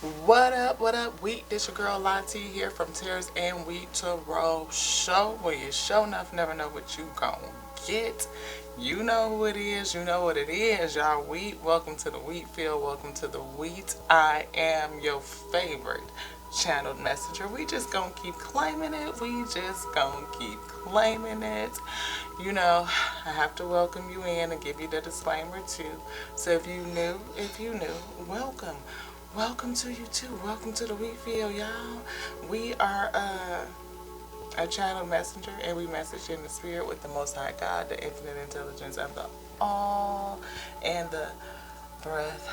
What up, what up, Wheat? This your girl Lati here from Tears and Wheat to Roll Show, where you show enough never know what you gon' get. You know who it is, you know what it is, y'all. Wheat, welcome to the Wheat Field, welcome to the Wheat. I am your favorite channeled messenger. We just gonna keep claiming it, we just gonna keep claiming it. You know, I have to welcome you in and give you the disclaimer too. So if you new, welcome. Welcome to you too. Welcome to the Wheat Field, y'all. We are a channel messenger, and we message in the spirit with the Most High God, the infinite intelligence of the all, and the breath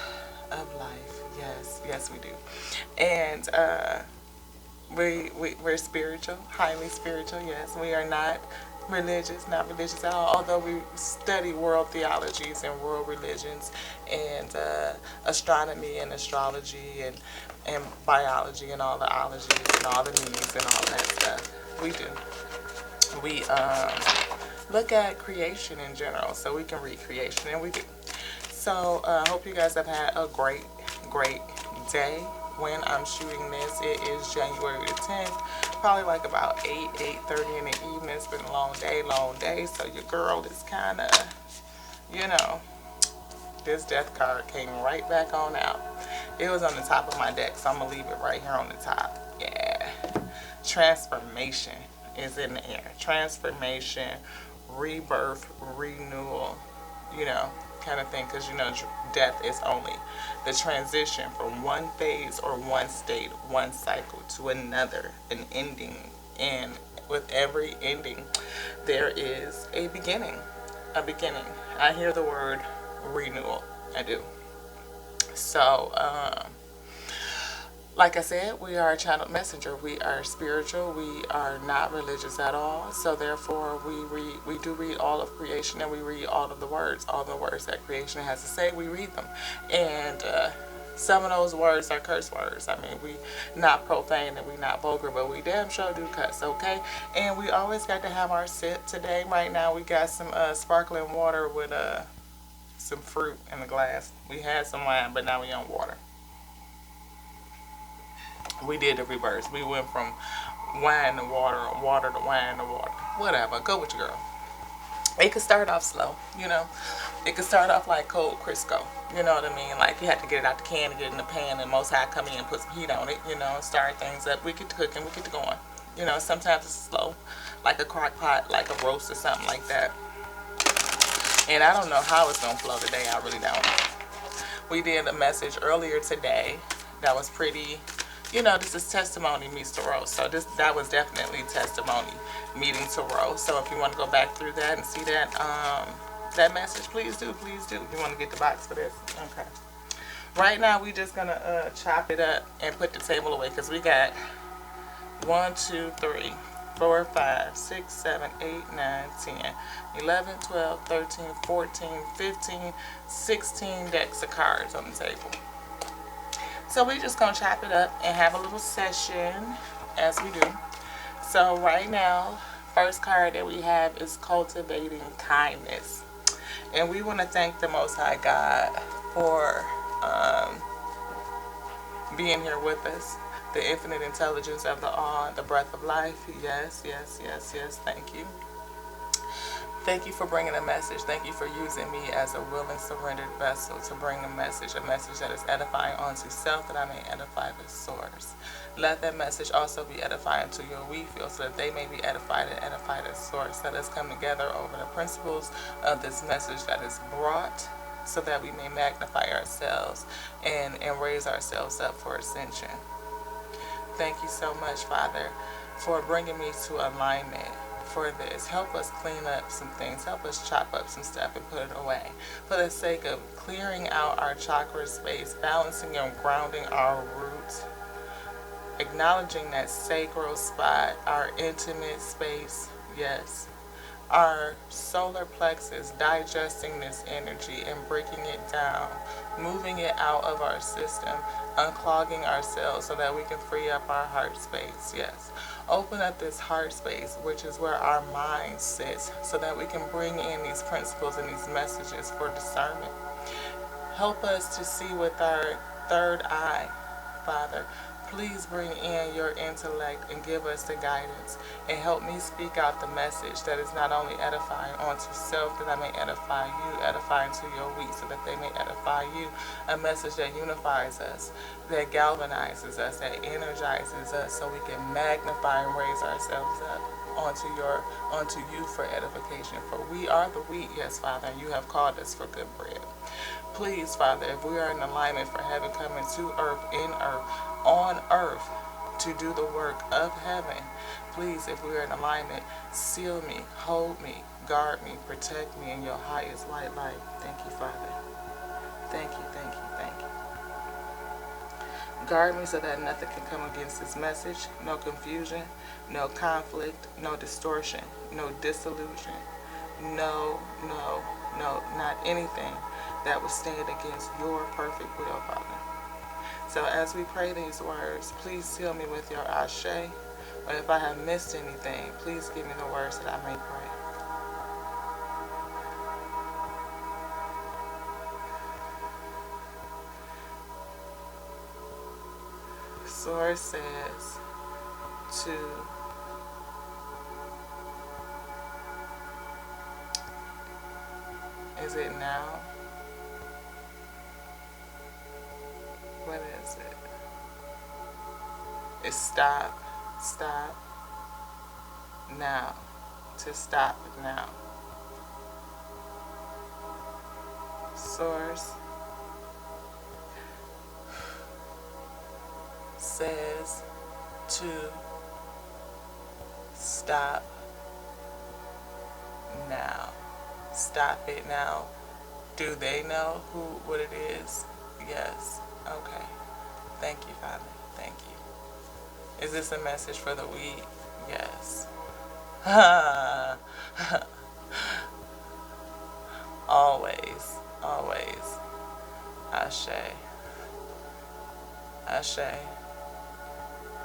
of life. Yes, yes, we do. And we're spiritual, highly spiritual. Yes, we are not religious at all. Although we study world theologies and world religions and astronomy and astrology and biology and all the ologies and all the meanings and all that stuff. We do. We look at creation in general, so we can read creation, and we do. So I hope you guys have had a great day. When I'm shooting this, it is January the 10th, probably like about 8:30 in the evening. It's been a long day, so your girl is kind of, you know, this death card came right back on out. It was on the top of my deck, so I'm going to leave it right here on the top. Yeah. Transformation is in the air. Transformation, rebirth, renewal, you know, kind of thing. Because, you know, death is only the transition from one phase or one state, one cycle to another, an ending. And with every ending, there is a beginning. A beginning. I hear the word renewal. I do. So, like I said, we are a channeled messenger. We are spiritual. We are not religious at all. So therefore, we do read all of creation, and we read all of the words that creation has to say. We read them, and some of those words are curse words. I mean, we not profane and we not vulgar, but we damn sure do cuss. Okay, and we always got to have our sip today. Right now, we got some sparkling water with some fruit in the glass. We had some wine, but now we on water. We did the reverse. We went from wine to water, or water to wine to water. Whatever. Go with your girl. It could start off slow, you know. It could start off like cold Crisco. You know what I mean? Like you had to get it out the can and get it in the pan, and Most High come in and put some heat on it, you know, start things up. We get to cooking, we get to going. You know, sometimes it's slow, like a crock pot, like a roast or something like that. And I don't know how it's going to flow today. I really don't. We did a message earlier today that was pretty, you know, this is testimony meets the roast. So that was definitely testimony meeting to roast. So if you want to go back through that and see that message, please do, please do. You want to get the box for this? Okay. Right now we just gonna chop it up and put the table away because we got 1, 2, 3, 4, 5, 6, 7, 8, 9, 10, 11, 12, 13, 14, 15, 16 decks of cards on the table. So we just gonna chop it up and have a little session as we do. So right now, first card that we have is cultivating kindness. And we want to thank the Most High God for being here with us. The infinite intelligence of the all, the breath of life. Yes, yes, yes, yes. Thank you. Thank you for bringing a message. Thank you for using me as a willing, surrendered vessel to bring a message that is edifying unto self, that I may edify the source. Let that message also be edifying to your wheat field, so that they may be edified and edify the source. Let us come together over the principles of this message that is brought, so that we may magnify ourselves and raise ourselves up for ascension. Thank you so much, Father, for bringing me to alignment for this. Help us clean up some things. Help us chop up some stuff and put it away. For the sake of clearing out our chakra space, balancing and grounding our roots, acknowledging that sacral spot, our intimate space, yes. Our solar plexus, digesting this energy and breaking it down, moving it out of our system, unclogging ourselves so that we can free up our heart space, yes. Open up this heart space, which is where our mind sits, so that we can bring in these principles and these messages for discernment. Help us to see with our third eye, Father. Please bring in your intellect and give us the guidance and help me speak out the message that is not only edifying unto self, that I may edify you, edifying to your weak, so that they may edify you. A message that unifies us, that galvanizes us, that energizes us, so we can magnify and raise ourselves up onto you for edification. For we are the wheat, yes, Father, and you have called us for good bread. Please, Father, if we are in alignment for heaven coming to earth, in earth, on earth, to do the work of heaven, please, if we are in alignment, seal me, hold me, guard me, protect me in your highest white light. Thank you, Father. Thank you, thank you, thank you. Guard me so that nothing can come against this message. No confusion, no conflict, no distortion, no disillusion, no, not anything that would stand against your perfect will, Father. So as we pray these words, please seal me with your ashe. Or if I have missed anything, please give me the words that I may pray. Source says to is it now? What is it? It's stop now. To stop now. Source says to stop now. Stop it now. Do they know what it is? Yes. Okay. Thank you, Father. Thank you. Is this a message for the wheat? Yes. Always. Always. Ashe. Ashe.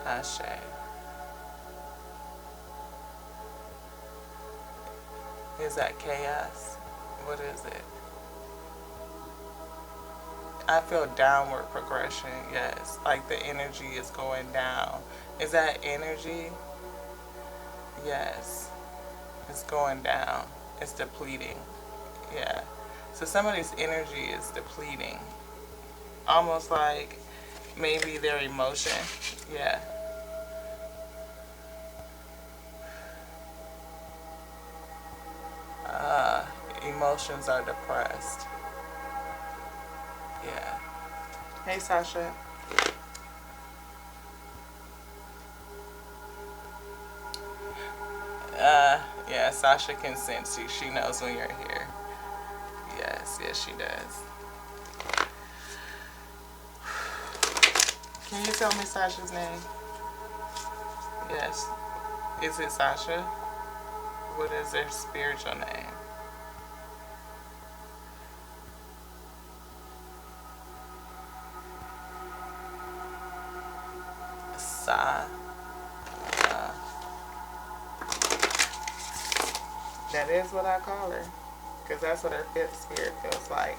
Ashe. Is that chaos? What is it? I feel downward progression, yes. Like the energy is going down. Is that energy? Yes. It's going down. It's depleting. Yeah. So somebody's energy is depleting. Almost like maybe their emotion. Yeah. Emotions are depressed. Yeah. Hey, Sasha. Yeah, Sasha can sense you. She knows when you're here. Yes, she does. Can you tell me Sasha's name? Yes. Is it Sasha? What is their spiritual name? That is what I call her, because that's what her fifth spirit feels like.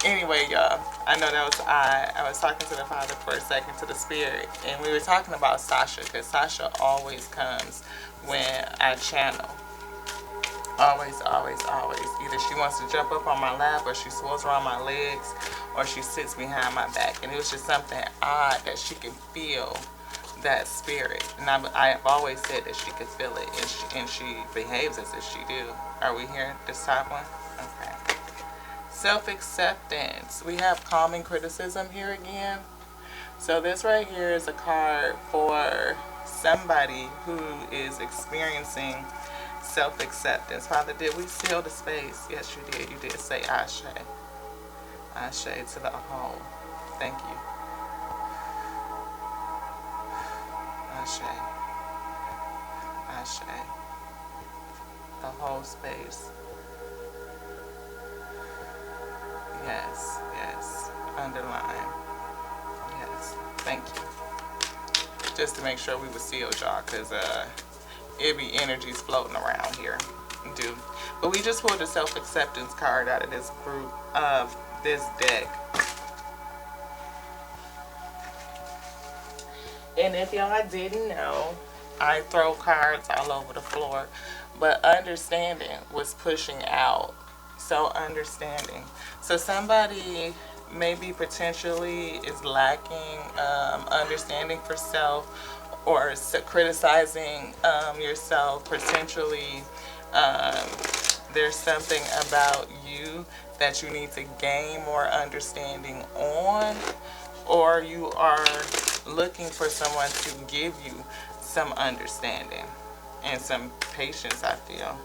Anyway, y'all, I know that was I was talking to the Father for a second, to the Spirit, and we were talking about Sasha, because Sasha always comes when I channel. Always, always, always. Either she wants to jump up on my lap, or she swirls around my legs, or she sits behind my back. And it was just something odd that she can feel that spirit. And I've always said that she could feel it, and she behaves as if she do. Are we here, this top one? Okay. Self-acceptance. We have calming criticism here again. So this right here is a card for somebody who is experiencing self-acceptance. Father, did we seal the space? Yes, you did. You did say Ashe. Ashe to the whole. Thank you. Ashe. Ashe. The whole space. Yes, yes. Underline. Yes. Thank you. Just to make sure we would seal y'all, because it be energies floating around here. Do. But we just pulled a self-acceptance card out of this group of this deck. And if y'all didn't know, I throw cards all over the floor. But understanding was pushing out. So understanding. So somebody maybe potentially is lacking understanding for self, or criticizing yourself. Potentially um, there's something about you that you need to gain more understanding on, or you are looking for someone to give you some understanding and some patience, I feel.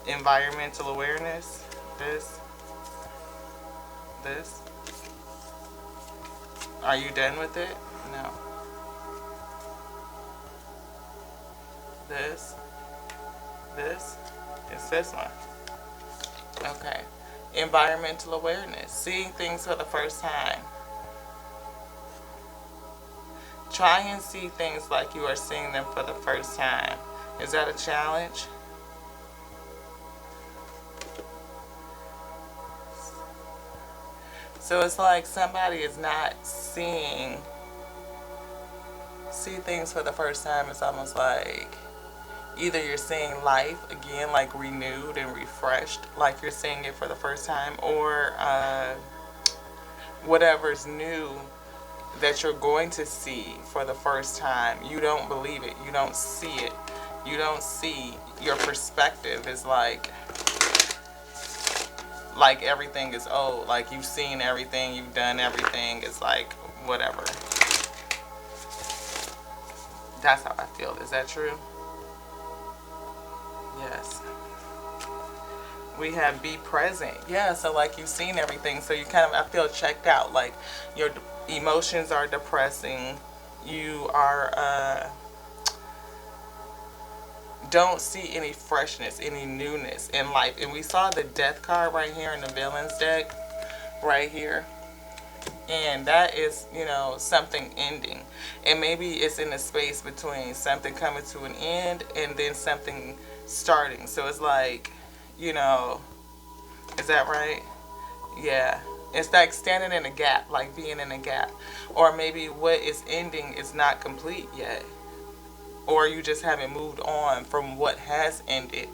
Environmental awareness. This. Are you done with it? No. This. This. It's this one. Okay. Environmental awareness. Seeing things for the first time. Try and see things like you are seeing them for the first time. Is that a challenge? So it's like somebody is not see things for the first time. It's almost like either you're seeing life again, like renewed and refreshed, like you're seeing it for the first time, or whatever's new that you're going to see for the first time. You don't believe it. You don't see it. You don't see. Your perspective is like everything is old. Like you've seen everything. You've done everything. It's like whatever. That's how I feel. Is that true? Yes. We have be present. Yeah, so like you've seen everything. So you kind of, I feel checked out. Like your emotions are depressing. You are, don't see any freshness, any newness in life. And we saw the death card right here in the villains deck, right here. And that is, something ending. And maybe it's in the space between something coming to an end and then something starting. So it's like, is that right? Yeah. It's like standing in a gap, like being in a gap. Or maybe what is ending is not complete yet. Or you just haven't moved on from what has ended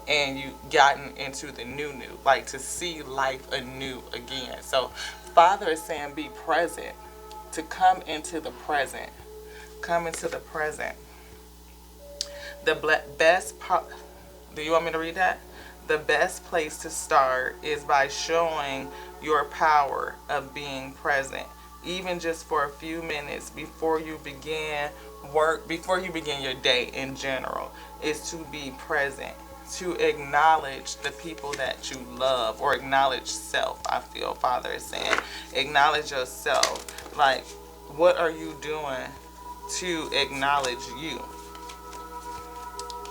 and you gotten into the new, like to see life anew again. So Father is saying be present, to come into the present. Come into the present. The do you want me to read that? The best place to start is by showing your power of being present, even just for a few minutes before you begin before you begin your day in general, is to be present, to acknowledge the people that you love, or acknowledge self. I feel Father is saying acknowledge yourself. Like, what are you doing to acknowledge you?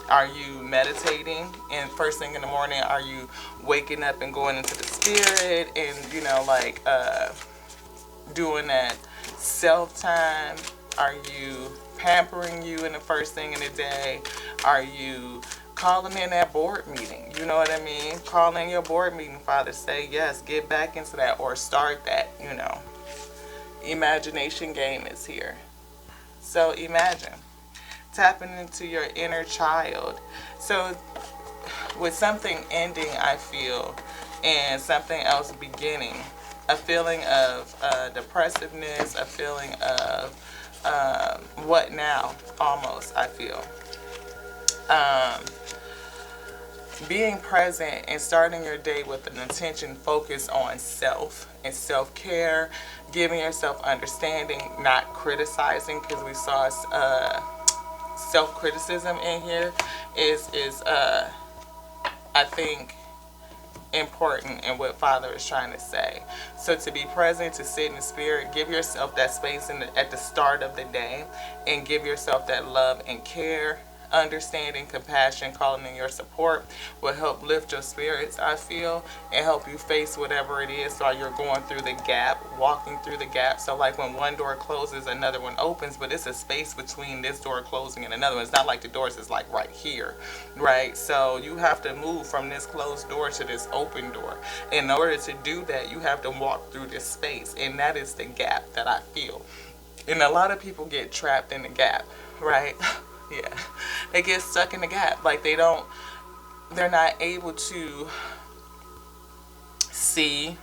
Are you meditating? And first thing in the morning, are you waking up and going into the spirit and, doing that self time? Are you pampering you in the first thing in the day? Are you calling in that board meeting? You know what I mean? Calling your board meeting, Father. Say, yes, get back into that, or start that, Imagination game is here. So imagine. Tapping into your inner child. So with something ending, I feel, and something else beginning, a feeling of depressiveness, a feeling of what now, almost, I feel. Being present and starting your day with an intention focused on self and self-care, giving yourself understanding, not criticizing, because we saw self-criticism in here is I think important in what Father is trying to say. So to be present, to sit in the spirit, give yourself that space at the start of the day, and give yourself that love and care, understanding, compassion, calling in your support will help lift your spirits, I feel, and help you face whatever it is while you're going through the gap, walking through the gap. So like when one door closes, another one opens, but it's a space between this door closing and another one. It's not like the doors is like right here, right? So you have to move from this closed door to this open door. In order to do that, you have to walk through this space, and that is the gap that I feel. And a lot of people get trapped in the gap, right? Yeah. They get stuck in the gap. Like they're not able to see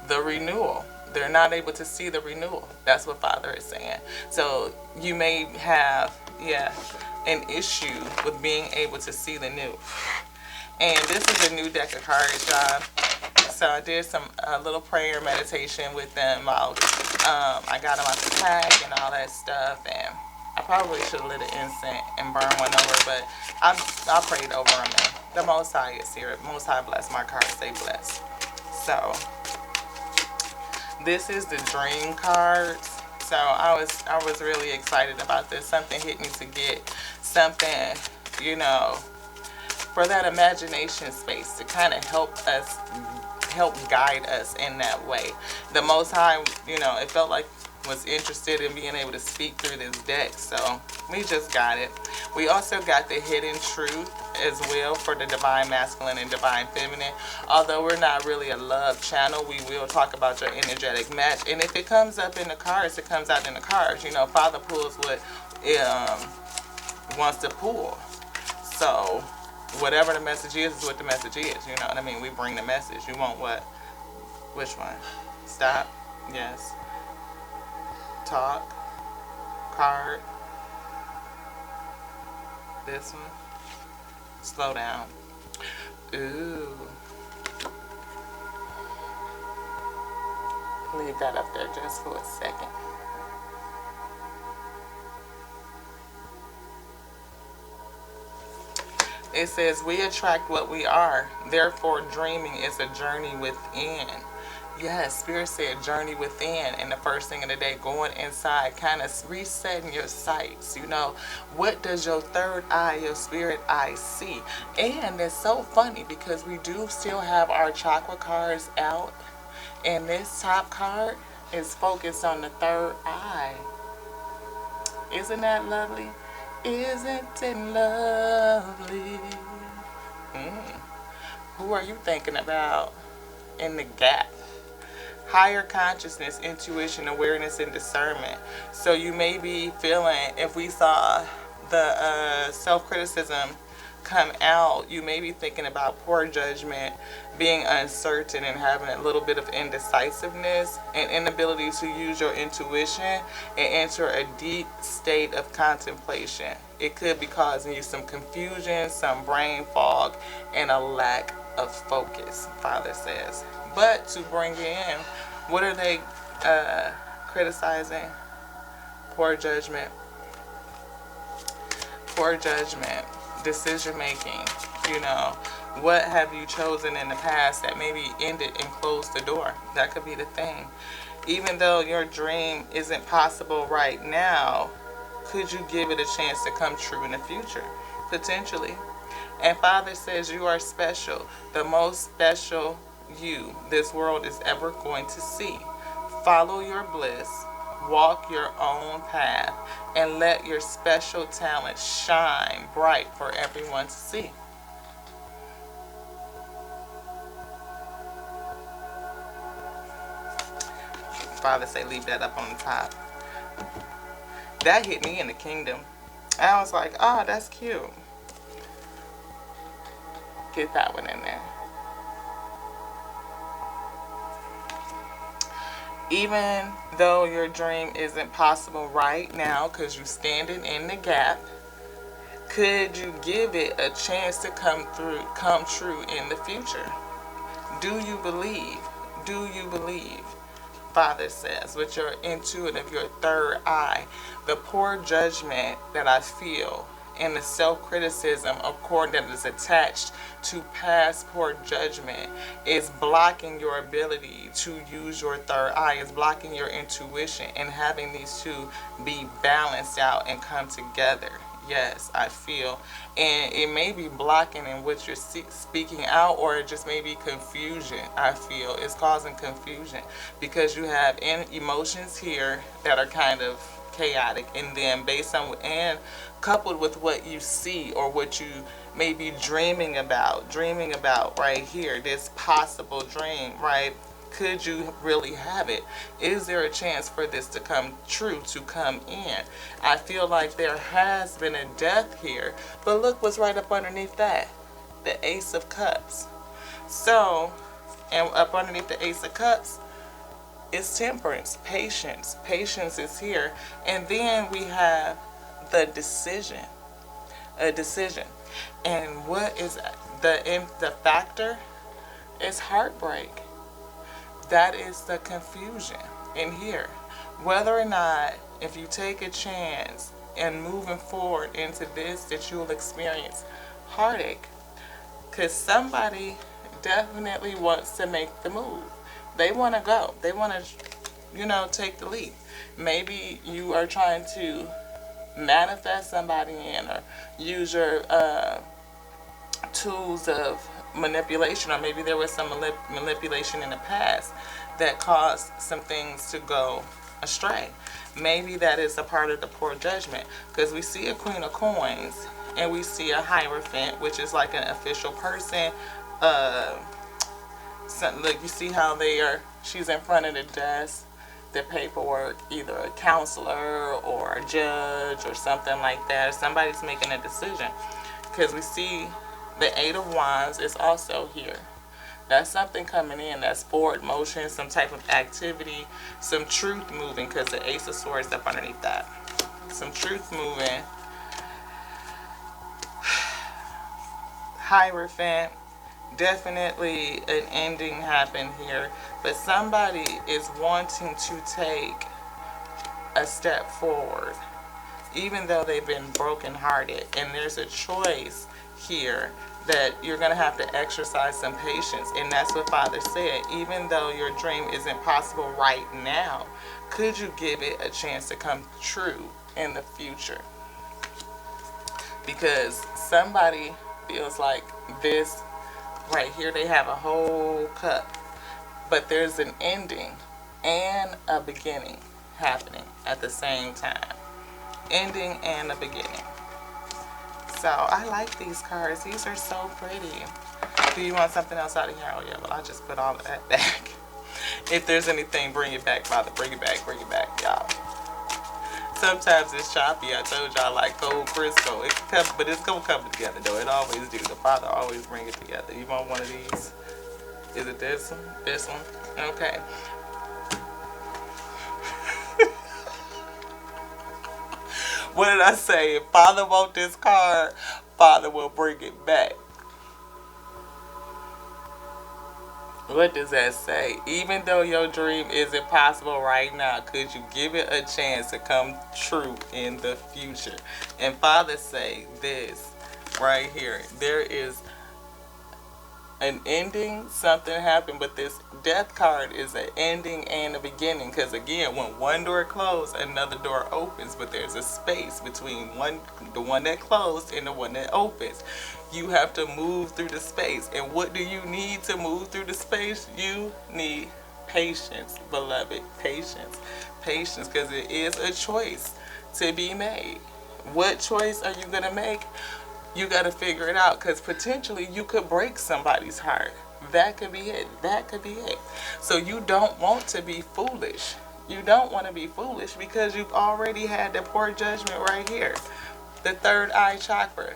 the renewal. They're not able to see the renewal. That's what Father is saying. So you may have, yeah, an issue with being able to see the new. And this is a new deck of cards, y'all. So I did some little prayer meditation with them while I got them out the pack and all that stuff. And I probably should have lit an incense and burned one over, but I prayed over them. And the Most High is here. The Most High bless my cards. Stay blessed. So this is the dream cards. So I was really excited about this. Something hit me to get something, you know, for that imagination space to kind of help guide us in that way. The Most High, you know, it felt like was interested in being able to speak through this deck, so we just got it. We also got the hidden truth as well for the divine masculine and divine feminine. Although we're not really a love channel, we will talk about your energetic match, and if it comes up in the cards, it comes out in the cards. You know, Father pulls what wants to pull. So whatever the message is what the message is. You know what I mean? We bring the message. You want what? Which one? Stop. Yes. Talk. Card. This one. Slow down. Ooh. Leave that up there just for a second. It says, we attract what we are. Therefore, dreaming is a journey within. Yes, Spirit said journey within. And the first thing of the day, going inside, kind of resetting your sights. You know, what does your third eye, your spirit eye see? And it's so funny because we do still have our chakra cards out. And this top card is focused on the third eye. Isn't that lovely? Isn't it lovely? Who are you thinking about in the gap? Higher consciousness, intuition, awareness, and discernment. So you may be feeling, if we saw the self-criticism come out, you may be thinking about poor judgment, being uncertain, and having a little bit of indecisiveness and inability to use your intuition and enter a deep state of contemplation. It could be causing you some confusion, some brain fog, and a lack of focus, Father says. But to bring you in, what are they criticizing? Poor judgment. Poor judgment. Decision making. You know, what have you chosen in the past that maybe ended and closed the door? That could be the thing. Even though your dream isn't possible right now, could you give it a chance to come true in the future? Potentially. And Father says you are special. The most special you this world is ever going to see. Follow your bliss. Walk your own path. And let your special talent shine bright for everyone to see. Father say leave that up on the top. That hit me in the kingdom. I was like, oh, that's cute. Get that one in there. Even though your dream isn't possible right now because you're standing in the gap, could you give it a chance to come true in the future? Do you believe? Do you believe? Father says, with your intuitive, your third eye, the poor judgment that I feel and the self-criticism according that is attached to past poor judgment is blocking your ability to use your third eye, is blocking your intuition, and having these two be balanced out and come together. Yes, I feel. And it may be blocking in what you're speaking out, or it just may be confusion. I feel it's causing confusion because you have emotions here that are kind of chaotic, and then based on and coupled with what you see or what you may be dreaming about right here, this possible dream, right? Could you really have it? Is there a chance for this to come true, to come in? I feel like there has been a death here, but look what's right up underneath that. The Ace of Cups. So, and up underneath the Ace of Cups is temperance, patience. Patience is here. And then we have the decision. A decision. And what is the factor? Is heartbreak. That is the confusion in here. Whether or not, if you take a chance and moving forward into this, that you will experience heartache. Because somebody definitely wants to make the move. They want to go. They want to, take the leap. Maybe you are trying to manifest somebody in, or use your tools of manipulation, or maybe there was some manipulation in the past that caused some things to go astray. Maybe that is a part of the poor judgment, because we see a Queen of Coins and we see a Hierophant, which is like an official person. Look, you see how she's in front of the desk, the paperwork, either a counselor or a judge or something like that. Somebody's making a decision, because we see the Eight of Wands is also here. That's something coming in. That's forward motion, some type of activity, some truth moving, because the Ace of Swords is up underneath that. Some truth moving. Hierophant. Definitely an ending happened here. But somebody is wanting to take a step forward, even though they've been brokenhearted. And there's a choice here that you're going to have to exercise some patience. And that's what Father said. Even though your dream isn't possible right now, could you give it a chance to come true in the future? Because somebody feels like this right here, they have a whole cup, but there's an ending and a beginning happening at the same time. Ending and a beginning. So I like these cards. These are so pretty. Do you want something else out of here? Oh yeah, well I'll just put all of that back. If there's anything, bring it back, Father. Bring it back, y'all. Sometimes it's choppy. I told y'all, like cold Crisco. It can come, but it's gonna come together though. It always do. The Father always bring it together. You want one of these? Is it this one? This one? Okay. What did I say? If Father wants this card, Father will bring it back. What does that say? Even though your dream isn't possible right now, could you give it a chance to come true in the future? And Father say this right here. There is an ending, something happened, but this death card is an ending and a beginning, because again, when one door closed, another door opens, but there's a space between the one that closed and the one that opens. You have to move through the space. And what do you need to move through the space? You need patience, beloved. Patience. Patience, because it is a choice to be made. What choice are you going to make? You got to figure it out, because potentially you could break somebody's heart. That could be it. That could be it. So you don't want to be foolish. You don't want to be foolish, because you've already had the poor judgment right here. The third eye chakra.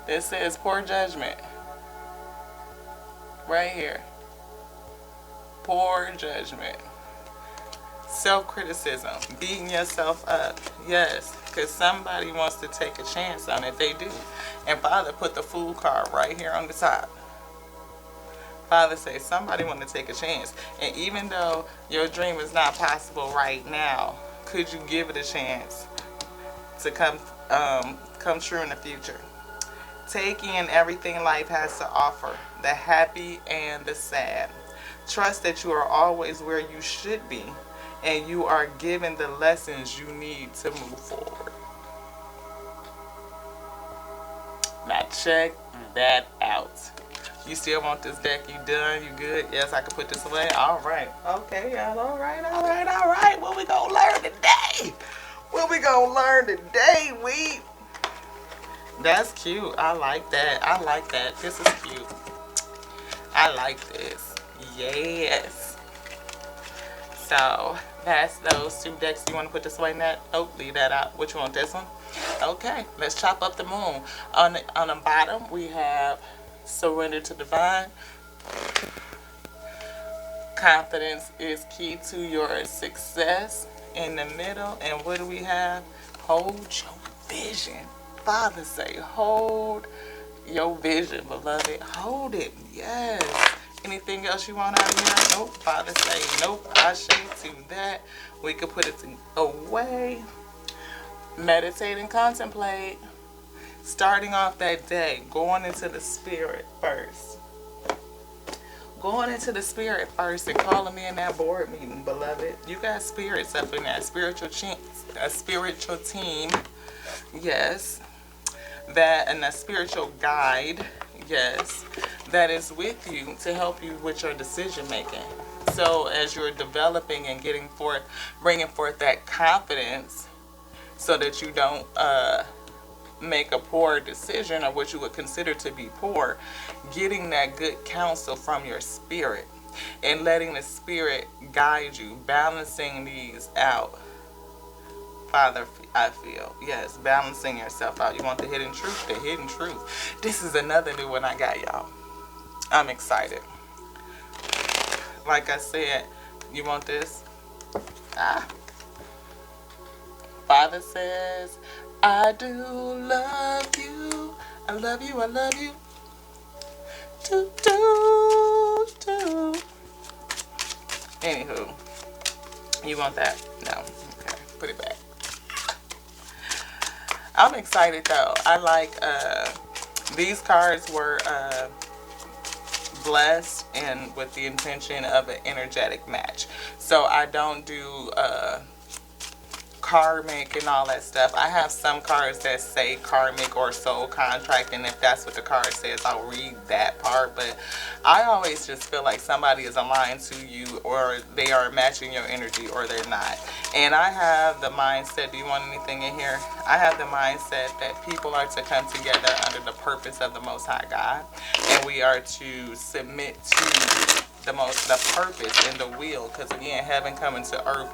It says poor judgment. Right here. Poor judgment. Self-criticism. Beating yourself up. Yes. Because somebody wants to take a chance on it. They do. And Father put the Fool card right here on the top. Father says somebody want to take a chance. And even though your dream is not possible right now, could you give it a chance to come true in the future? Take in everything life has to offer, the happy and the sad. Trust that you are always where you should be, and you are given the lessons you need to move forward. Now check that out. You still want this deck? You done? You good? Yes, I can put this away? All right. Okay, y'all. All right. What we gonna learn today? What we gonna learn today, we? That's cute. I like that. This is cute. I like this. Yes. So that's those two decks. You want to put this away, Nat? Oh, leave that out. Which one? This one? Okay, let's chop up the moon. On the bottom, we have surrender to divine. Confidence is key to your success. In the middle, and what do we have? Hold your vision. Father say, hold your vision, beloved. Hold it. Yes. Anything else you want out of here? Nope. Father say, nope. I say to that. We could put it away. Meditate and contemplate. Starting off that day, going into the spirit first. Going into the spirit first and calling me in that board meeting, beloved. You got spirits up in that spiritual team, yes. That and a spiritual guide, yes, that is with you to help you with your decision making. So as you're developing and bringing forth that confidence, so that you don't make a poor decision or what you would consider to be poor, getting that good counsel from your spirit and letting the spirit guide you, balancing these out. Father, I feel, yes, balancing yourself out. You want the hidden truth? The hidden truth. This is another new one I got, y'all. I'm excited. Like I said, you want this? Father says, I do love you. I love you. I love you. Do, do, do. Anywho, you want that? No. Okay, put it back. I'm excited though. I like these cards were blessed and with the intention of an energetic match. So I don't do karmic and all that stuff. I have some cards that say karmic or soul contract, and if that's what the card says, I'll read that part. But I always just feel like somebody is aligned to you, or they are matching your energy, or they're not. And I have the mindset, do you want anything in here? I have the mindset that people are to come together under the purpose of the Most High God, and we are to submit to the purpose and the will, because again, heaven coming to earth,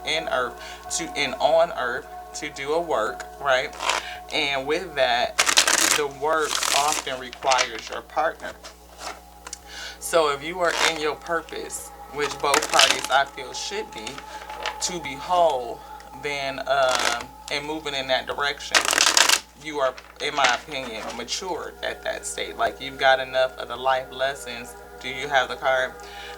on earth to do a work, right? And with that, the work often requires your partner. So if you are in your purpose, which both parties I feel should be, to be whole, then and moving in that direction, you are, in my opinion, matured at that state. Like you've got enough of the life lessons. Do you have the card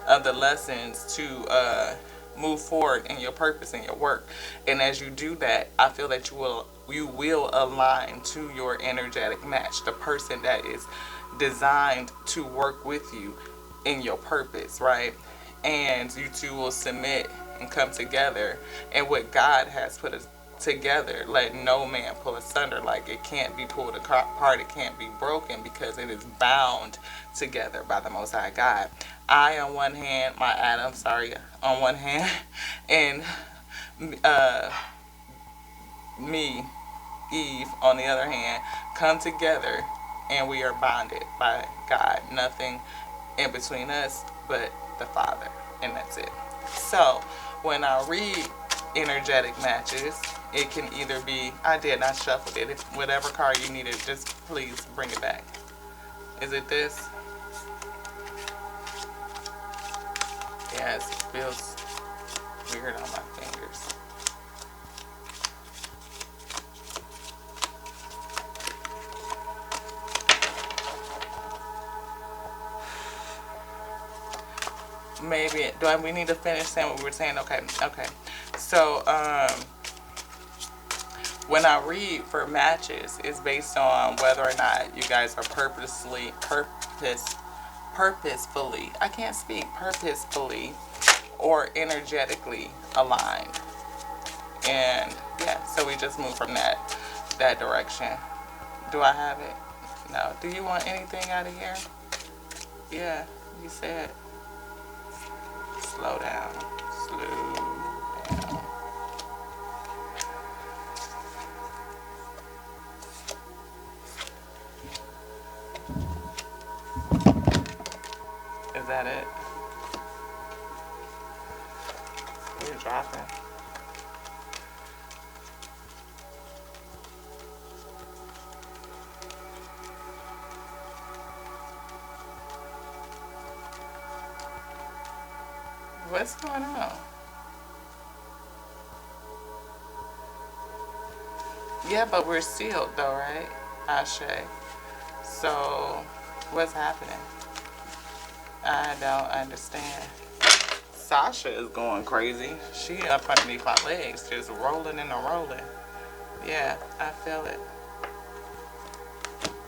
of the lessons to move forward in your purpose and your work? And as you do that, I feel that you will align to your energetic match, the person that is designed to work with you in your purpose, right? And you two will submit and come together, and what God has put us together, let no man pull asunder. Like it can't be pulled apart, it can't be broken, because it is bound together by the Most High God. I on one hand, on one hand, and me, Eve, on the other hand, come together, and we are bonded by God. Nothing in between us but the Father, and that's it. So when I read energetic matches, it can either be, I shuffled it. If whatever card you needed, just please bring it back. Is it this? Yes, it feels weird on my fingers. Maybe, we need to finish saying what we were saying? Okay. So, when I read for matches, it's based on whether or not you guys are purposefully, I can't speak, purposefully or energetically aligned. And yeah, so we just move from that direction. Do I have it? No. Do you want anything out of here? Yeah, you said. Slow down. Slow down. Is that it? What's going on? Yeah, but we're sealed though, right? Ashe. So, what's happening? I don't understand. Sasha is going crazy. She up underneath my legs, just rolling and a rolling. Yeah, I feel it.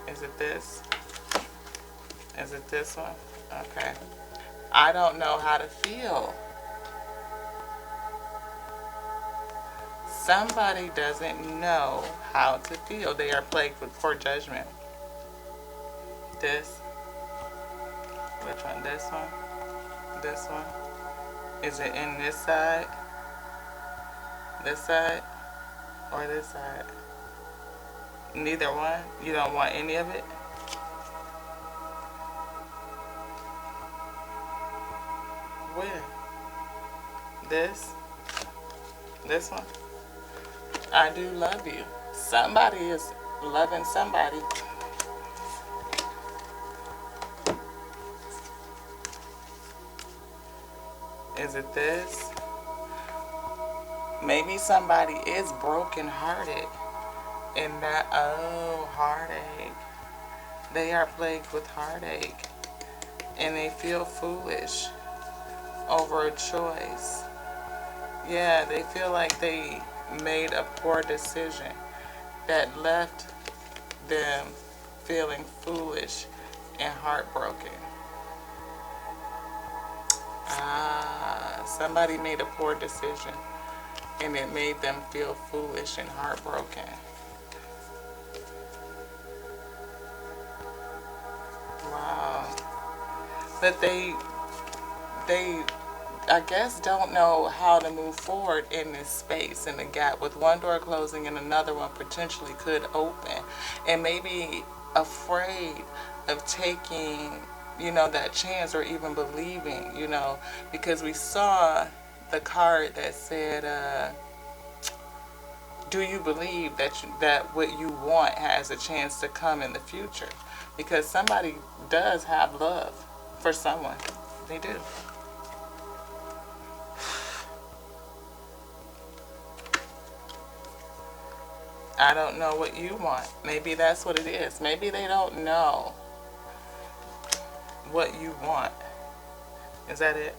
Is it this? Is it this one? Okay. I don't know how to feel. Somebody doesn't know how to feel. They are plagued with poor judgment. This. Which one? This one? This one? Is it in this side? This side? Or this side? Neither one? You don't want any of it? Where? This? This one? I do love you. Somebody is loving somebody. Is it this? Maybe somebody is brokenhearted. And that, oh, heartache. They are plagued with heartache. And they feel foolish over a choice. Yeah, they feel like they made a poor decision that left them feeling foolish and heartbroken. Somebody made a poor decision and it made them feel foolish and heartbroken. Wow. But they I guess don't know how to move forward in this space, in the gap, with one door closing and another one potentially could open, and maybe afraid of taking, that chance, or even believing, because we saw the card that said, do you believe that what you want has a chance to come in the future? Because somebody does have love for someone. They do. I don't know what you want. Maybe that's what it is. Maybe they don't know what you want. Is that it?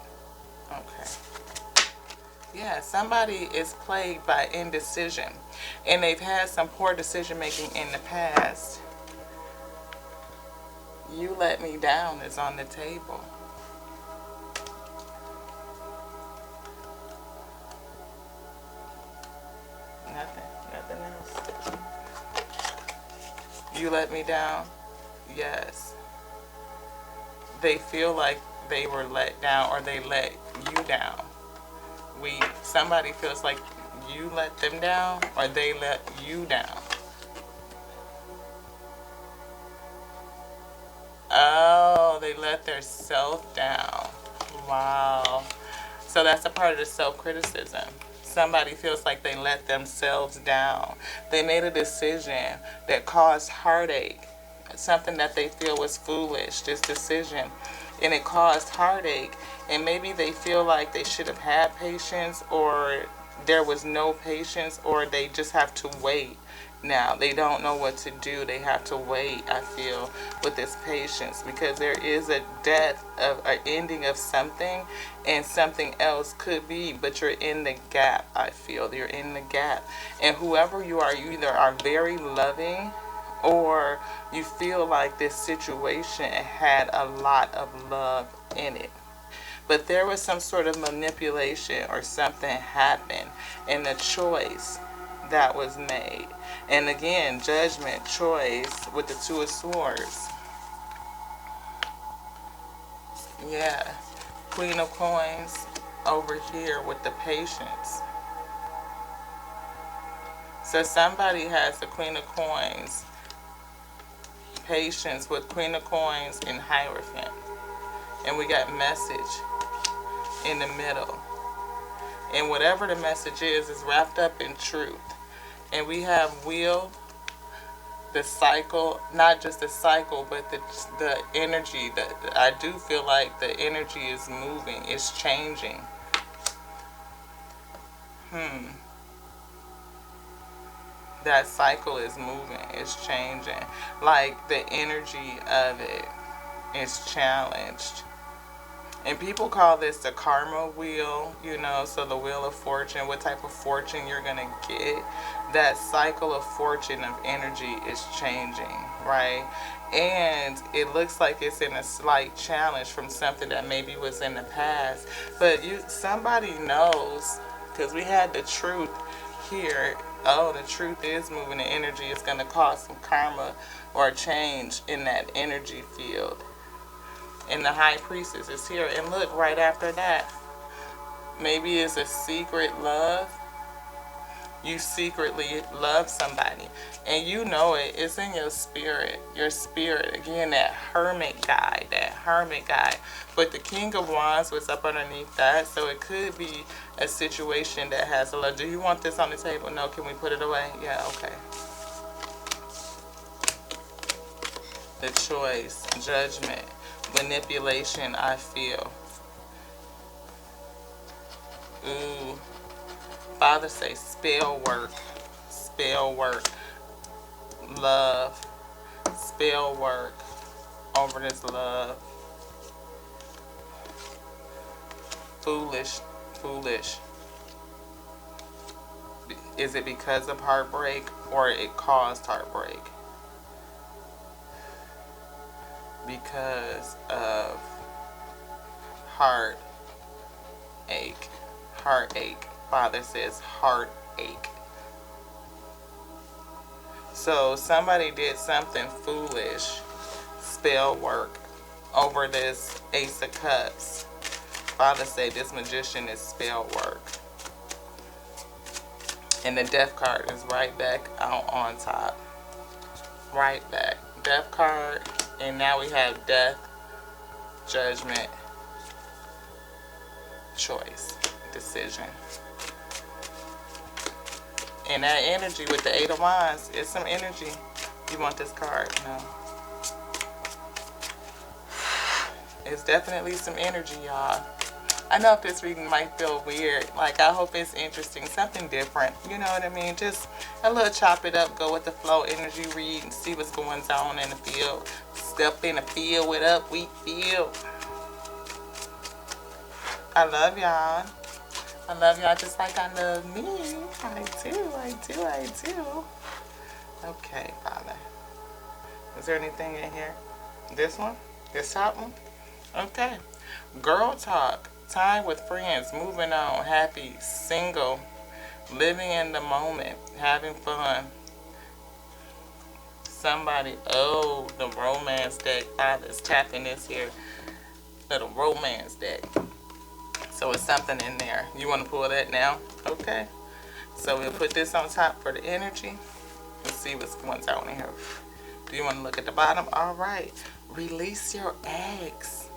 Okay. Yeah, somebody is plagued by indecision. And they've had some poor decision making in the past. You let me down is on the table. Nothing else. You let me down? Yes. They feel like they were let down, or they let you down. Somebody feels like you let them down, or they let you down. Oh, they let their self down. Wow. So that's a part of the self-criticism. Somebody feels like they let themselves down. They made a decision that caused heartache, something that they feel was foolish, this decision, and it caused heartache. And maybe they feel like they should have had patience, or there was no patience, or they just have to wait. Now they don't know what to do. They have to wait, I feel, with this patience, because there is a death, of an ending of something, and something else could be, but you're in the gap. I feel you're in the gap, and whoever you are, you either are very loving, or you feel like this situation had a lot of love in it. But there was some sort of manipulation, or something happened in the choice that was made. And again, judgment, choice, with the Two of Swords. Yeah. Queen of Coins over here with the Patience. So somebody has the Queen of Coins, Patience, with Queen of Coins and Hierophant. And we got message in the middle. And whatever the message is wrapped up in truth. And we have wheel, the cycle, not just the cycle, but the energy. That I do feel like the energy is moving, it's changing. That cycle is moving, it's changing. Like the energy of it is challenged. And people call this the karma wheel, you know, so the wheel of fortune, what type of fortune you're going to get. That cycle of fortune of energy is changing, right? And it looks like it's in a slight challenge from something that maybe was in the past. But somebody knows, because we had the truth here. Oh, the truth is moving the energy. It's going to cause some karma or change in that energy field. And the high priestess is here. And look, right after that, maybe it's a secret love. You secretly love somebody. And you know it. It's in your spirit. Your spirit. Again, that hermit guy. That hermit guy. But the King of Wands was up underneath that. So it could be a situation that has a love. Do you want this on the table? No. Can we put it away? Yeah, okay. The choice. Judgment. Manipulation, I feel. Ooh. Father say spell work. Spell work. Love. Spell work over this love. Foolish. Foolish. Is it because of heartbreak or it caused heartbreak? Because of heartache. Heartache. Father says heartache. So somebody did something foolish, spell work, over this Ace of Cups. Father say this magician is spell work. And the Death card is right back out on top. Right back. Death card. And now we have death, judgment, choice, decision. And that energy with the Eight of Wands is some energy. You want this card? No. It's definitely some energy, y'all. I know if this reading might feel weird. Like, I hope it's interesting. Something different. You know what I mean? Just a little chop it up, go with the flow energy read and see what's going on in the field. Step in the field with up, wheat field. I love y'all. I love y'all just like I love me. I do. Okay, Father. Is there anything in here? This one? This top one? Okay. Girl talk. Time with friends. Moving on. Happy. Single. Living in the moment. Having fun. Somebody. Oh, the romance deck. Father's tapping this here. Little romance deck. So it's something in there. You want to pull that now? Okay. So we'll put this on top for the energy. Let's see what's going on in here. Do you want to look at the bottom? All right. Release your eggs.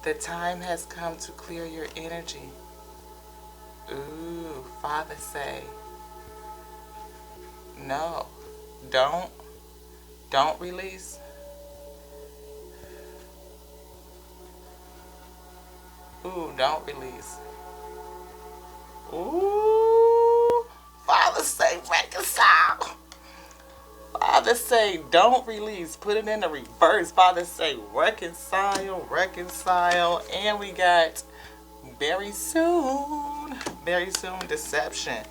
The time has come to clear your energy. Ooh, Father say, no, don't release. Ooh, don't release. Ooh, Father say reconcile. Father say don't release. Put it in the reverse. Father say reconcile, reconcile. And we got very soon, deception.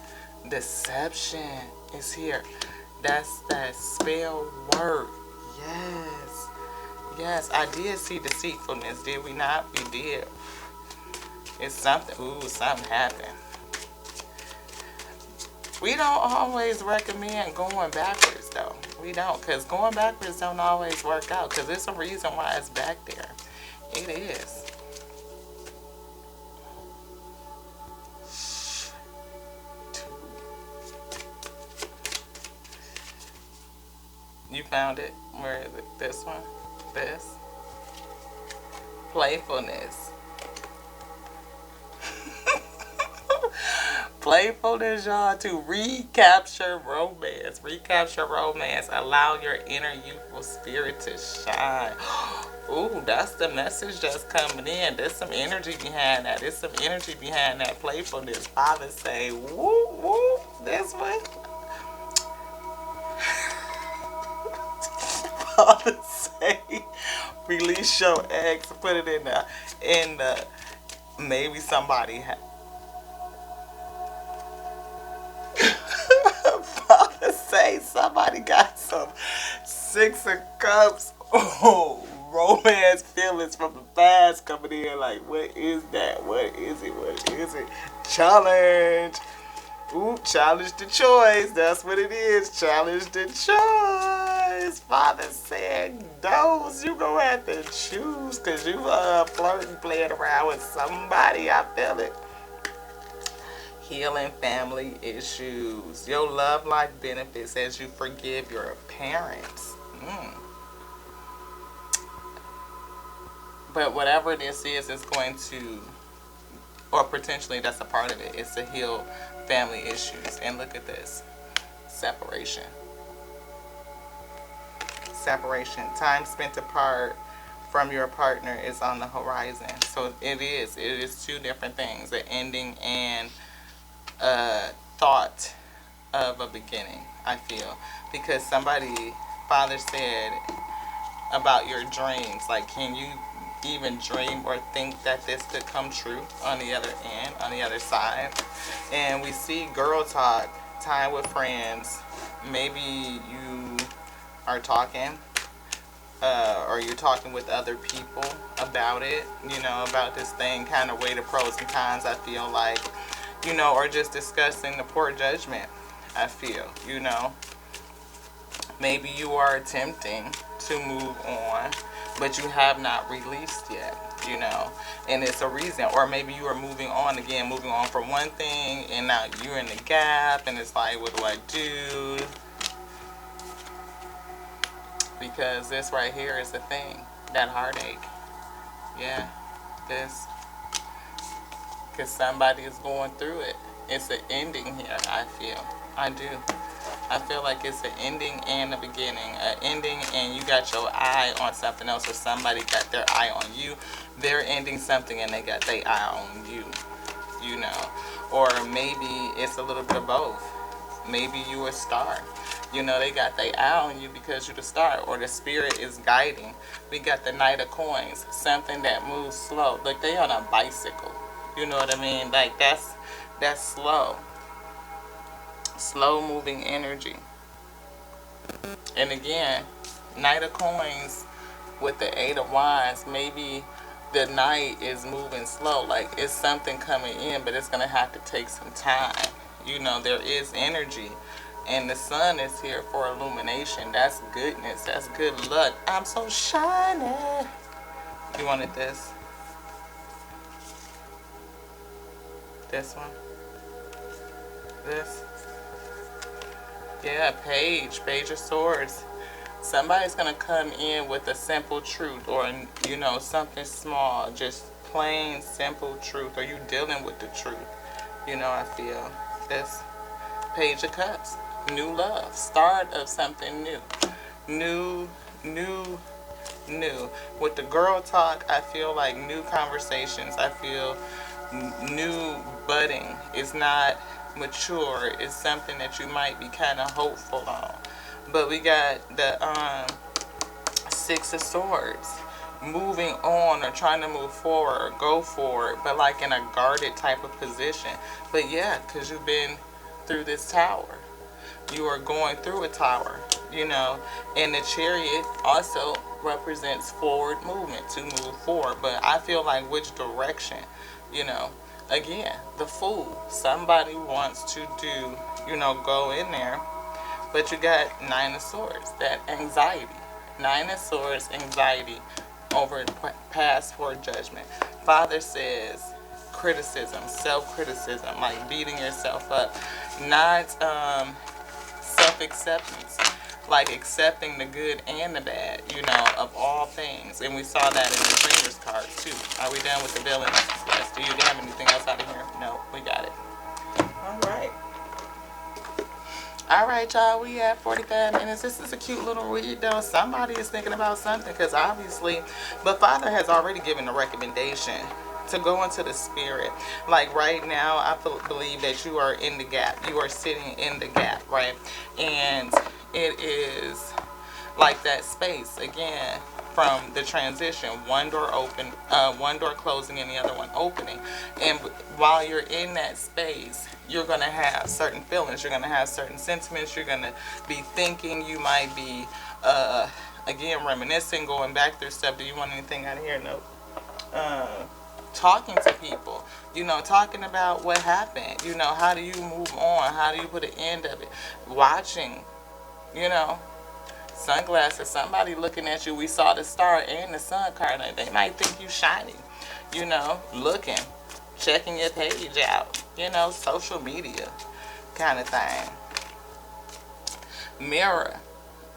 Deception is here. That's that spell word. Yes. Yes, I did see deceitfulness, did we not? We did. It's something. Ooh, something happened. We don't always recommend going backwards, though. We don't, because going backwards don't always work out, because there's a reason why it's back there. It is. You found it? Where is it? This one? This? Playfulness. Playfulness, y'all, to recapture romance. Recapture romance. Allow your inner youthful spirit to shine. Ooh, that's the message that's coming in. There's some energy behind that. There's some energy behind that playfulness. Father say, woo. this way. Father say, release your eggs, put it in the, maybe somebody Father say somebody got some Six of Cups. Oh, romance feelings from the past coming in. Like, what is that? What is it? What is it? Challenge. Ooh, challenge the choice. That's what it is. Challenge the choice. Father said, those you gonna have to choose because you flirting, playing around with somebody. I feel it. Healing family issues. Your love life benefits as you forgive your parents. But whatever this is going to, or potentially that's a part of it, is to heal family issues. And look at this. Separation. Separation. Time spent apart from your partner is on the horizon. So it is two different things. The ending and thought of a beginning, I feel. Because somebody, Father said about your dreams, like, can you even dream or think that this could come true on the other end, on the other side? And we see girl talk, time with friends. Maybe you are talking, or you're talking with other people about it, about this thing, kind of weigh the pros and cons, I feel like, or just discussing the poor judgment, I feel, Maybe you are attempting to move on, but you have not released yet, and it's a reason. Or maybe you are moving on from one thing, and now you're in the gap, and it's like, what do I do? Because this right here is the thing, that heartache. Yeah, this. Because somebody is going through it. It's an ending here, I feel. I do. I feel like it's an ending and a beginning. An ending and you got your eye on something else, or somebody got their eye on you. They're ending something and they got their eye on you, Or maybe it's a little bit of both. Maybe you a star. They got their eye on you because you're the star, or the spirit is guiding. We got the Knight of Coins, something that moves slow. Like they on a bicycle. You know what I mean? Like that's slow. Slow moving energy. And again, Knight of Coins with the Eight of Wands, maybe the knight is moving slow. Like it's something coming in, but it's going to have to take some time. There is energy. And the sun is here for illumination. That's goodness. That's good luck. I'm so shiny. You wanted this? This one? This? Yeah, Page of Swords. Somebody's going to come in with a simple truth, or, something small, just plain simple truth, or you dealing with the truth. I feel this Page of Cups. New love. Start of something new. New. With the girl talk, I feel like new conversations. I feel new budding. It's not mature. It's something that you might be kind of hopeful on. But we got the Six of Swords. Moving on, or trying to move forward, or go forward, but like in a guarded type of position. But yeah, because you've been through this tower. You are going through a tower, and the Chariot also represents forward movement, to move forward. But I feel like which direction, again, the Fool. Somebody wants to do, go in there, but you got Nine of Swords, that anxiety. Nine of Swords, anxiety over past poor judgment. Father says criticism, self-criticism, like beating yourself up. Not self-acceptance, like accepting the good and the bad, of all things. And we saw that in the Dreamer's card too. Are we done with the villain? Yes. Do you have anything else out of here? No, we got it. All right, y'all, we at 45 minutes. This is a cute little read, though. Somebody is thinking about something, because obviously, but Father has already given a recommendation to go into the spirit. Like right now, I believe that you are in the gap. You are sitting in the gap, right? And it is like that space again from the transition, one door open, one door closing and the other one opening. And while you're in that space, you're going to have certain feelings, you're going to have certain sentiments, you're going to be thinking, you might be again reminiscing, going back through stuff. Do you want anything out of here? Nope. Talking to people, talking about what happened, how do you move on, how do you put an end of it, watching, sunglasses, somebody looking at you. We saw the star and the sun card. They might think you shiny, looking, checking your page out, social media kind of thing.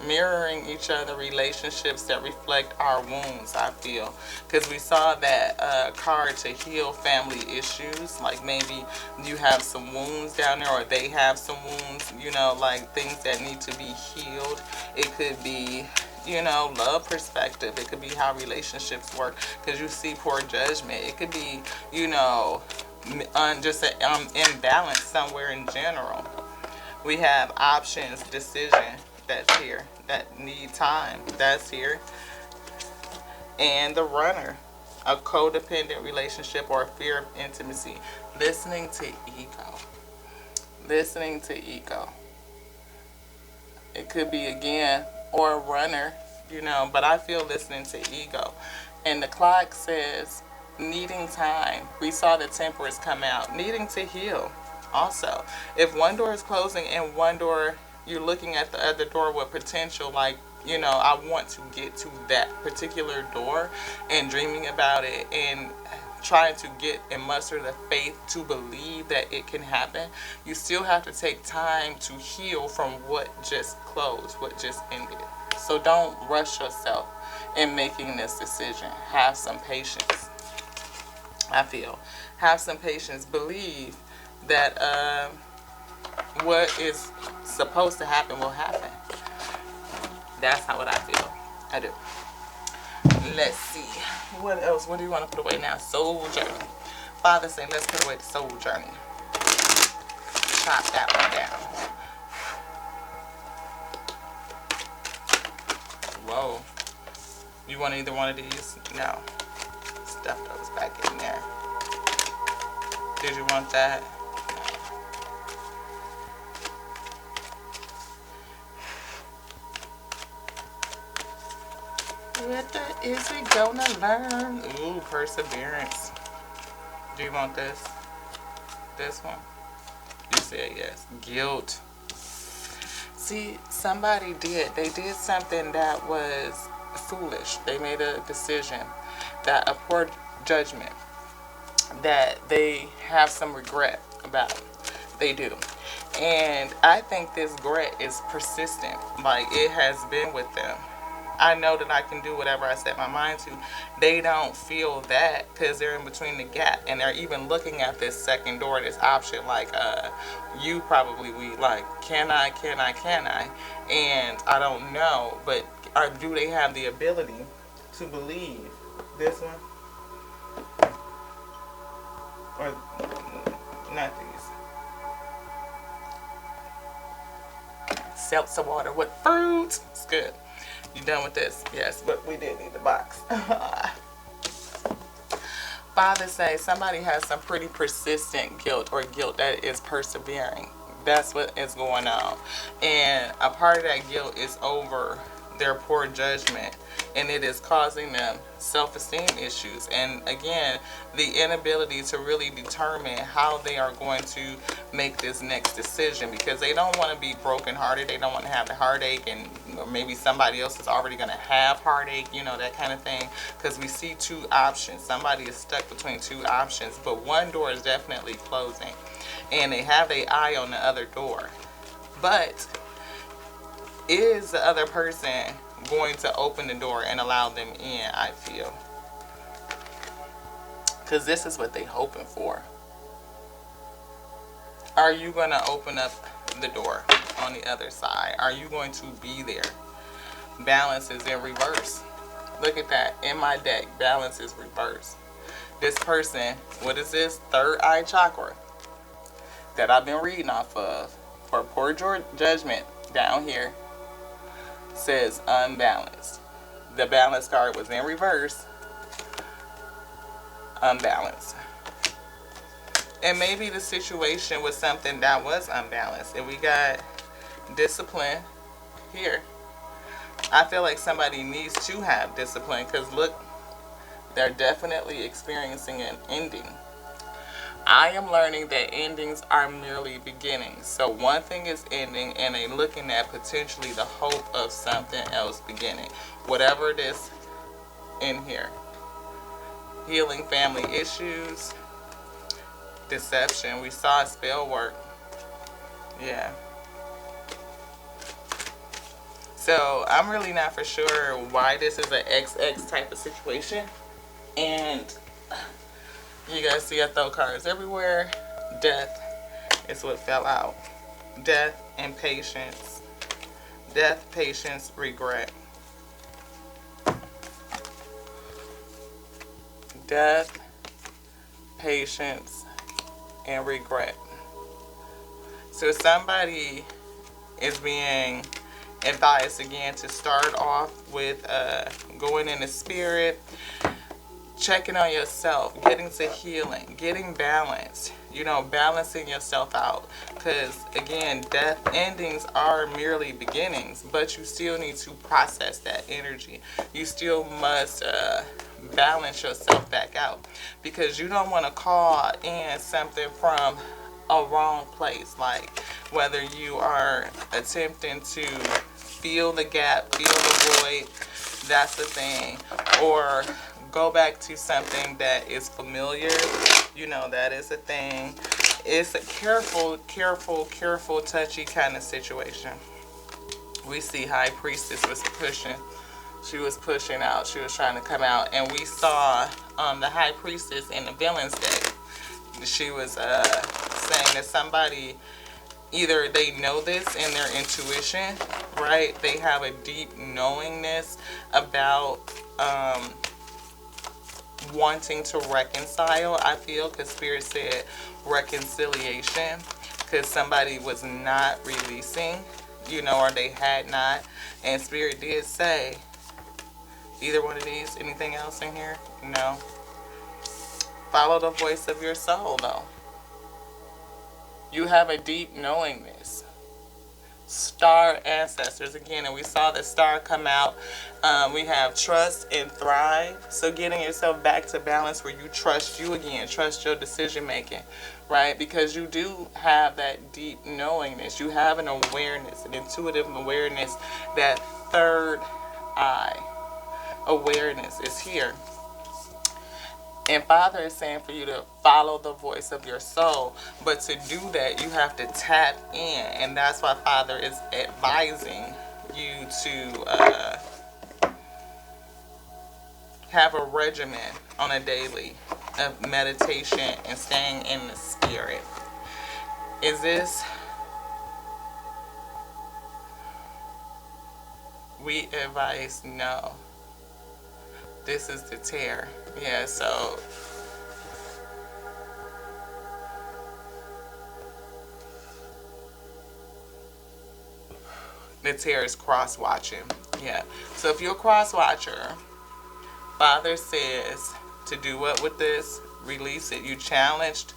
Mirroring each other, relationships that reflect our wounds, I feel, because we saw that card to heal family issues. Like maybe you have some wounds down there, or they have some wounds, like things that need to be healed. It could be love perspective. It could be how relationships work, because you see poor judgment. It could be just an imbalance somewhere in general. We have options, decision, that's here, that need time, that's here. And the runner, a codependent relationship or a fear of intimacy. Listening to ego. It could be again, or a runner, but I feel listening to ego. And the clock says needing time. We saw the temperance come out, needing to heal. Also, if one door is closing and one door, you're looking at the other door with potential, like, I want to get to that particular door, and dreaming about it and trying to get and muster the faith to believe that it can happen, you still have to take time to heal from what just closed, what just ended. So don't rush yourself in making this decision. Have some patience, I feel. Have some patience. Believe that what is supposed to happen will happen. That's how what I feel. I do. Let's see. What else? What do you want to put away now? Soul journey. Father saying, let's put away the soul journey. Chop that one down. Whoa. You want either one of these? No. Stuff those back in there. Did you want that? What is it gonna learn? Ooh, perseverance. Do you want this? This one? You said yes. Guilt. See, somebody did. They did something that was foolish. They made a decision, that a poor judgment, that they have some regret about. They do. And I think this regret is persistent. Like, it has been with them. I know that I can do whatever I set my mind to. They don't feel that because they're in between the gap, and they're even looking at this second door, this option, like you probably we like, can I? And I don't know, but do they have the ability to believe this one or not these? Seltzer water with fruit. It's good. You done with this? Yes, but we did need the box. Father says somebody has some pretty persistent guilt, or guilt that is persevering. That's what is going on. And a part of that guilt is over their poor judgment, and it is causing them self-esteem issues. And again, the inability to really determine how they are going to make this next decision, because they don't want to be brokenhearted. They don't want to have the heartache, and maybe somebody else is already going to have heartache, that kind of thing. Because we see two options. Somebody is stuck between two options, but one door is definitely closing, and they have their eye on the other door. But is the other person going to open the door and allow them in? I feel, because this is what they're hoping for. Are you going to open up the door on the other side? Are you going to be there? Balance is in reverse. Look at that. In my deck, balance is reversed. This person, what is this? Third eye chakra that I've been reading off of for poor judgment down here says unbalanced. The balance card was in reverse, unbalanced. And maybe the situation was something that was unbalanced. And we got discipline here. I feel like somebody needs to have discipline because look, they're definitely experiencing an ending. I am learning that endings are merely beginnings. So one thing is ending and they looking at potentially the hope of something else beginning. Whatever it is in here. Healing family issues. Deception. We saw spell work. Yeah. So I'm really not for sure why this is an XX type of situation. And you guys see I throw cards everywhere. Death is what fell out. Death and patience. Death, patience, regret. Death, patience, and regret. So somebody is being advised again to start off with going in the spirit, checking on yourself, getting to healing, getting balanced, balancing yourself out. Because again, death endings are merely beginnings, but you still need to process that energy. You still must balance yourself back out, because you don't want to call in something from a wrong place, like whether you are attempting to fill the gap, fill the void, that's the thing, or go back to something that is familiar, that is a thing. It's a careful, touchy kind of situation. We see High Priestess was pushing. She was pushing out. She was trying to come out. And we saw the High Priestess in the Villains deck. She was saying that somebody, either they know this in their intuition, right? They have a deep knowingness about wanting to reconcile, I feel, because Spirit said reconciliation, because somebody was not releasing, or they had not. And Spirit did say, either one of these, anything else in here? No. Follow the voice of your soul, though. You have a deep knowingness. Star ancestors again, and we saw the star come out. We have trust and thrive. So getting yourself back to balance where you trust you again, trust your decision making, right? Because you do have that deep knowingness. You have an awareness, an intuitive awareness. That third eye awareness is here. And Father is saying for you to follow the voice of your soul. But to do that, you have to tap in. And that's why Father is advising you to have a regimen on a daily of meditation and staying in the spirit. Is this? We advise no. This is the Tare. Yeah, so the Tare is cross-watching. Yeah. So if you're a cross-watcher, Father says to do what with this? Release it. You challenged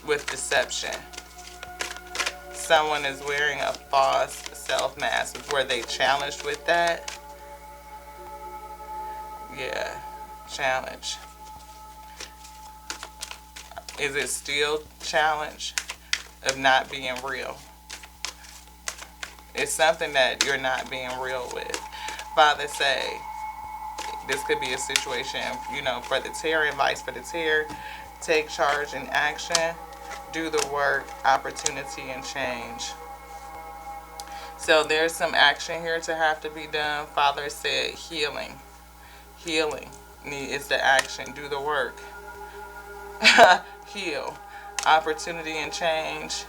with deception. Someone is wearing a false self-mask. Were they challenged with that? Yeah, challenge. Is it still challenge of not being real? It's something that you're not being real with. Father say, this could be a situation, for the Tare, advice for the Tare, take charge and action, do the work, opportunity and change. So there's some action here to have to be done. Father said healing. Healing is the action. Do the work. Heal. Opportunity and change.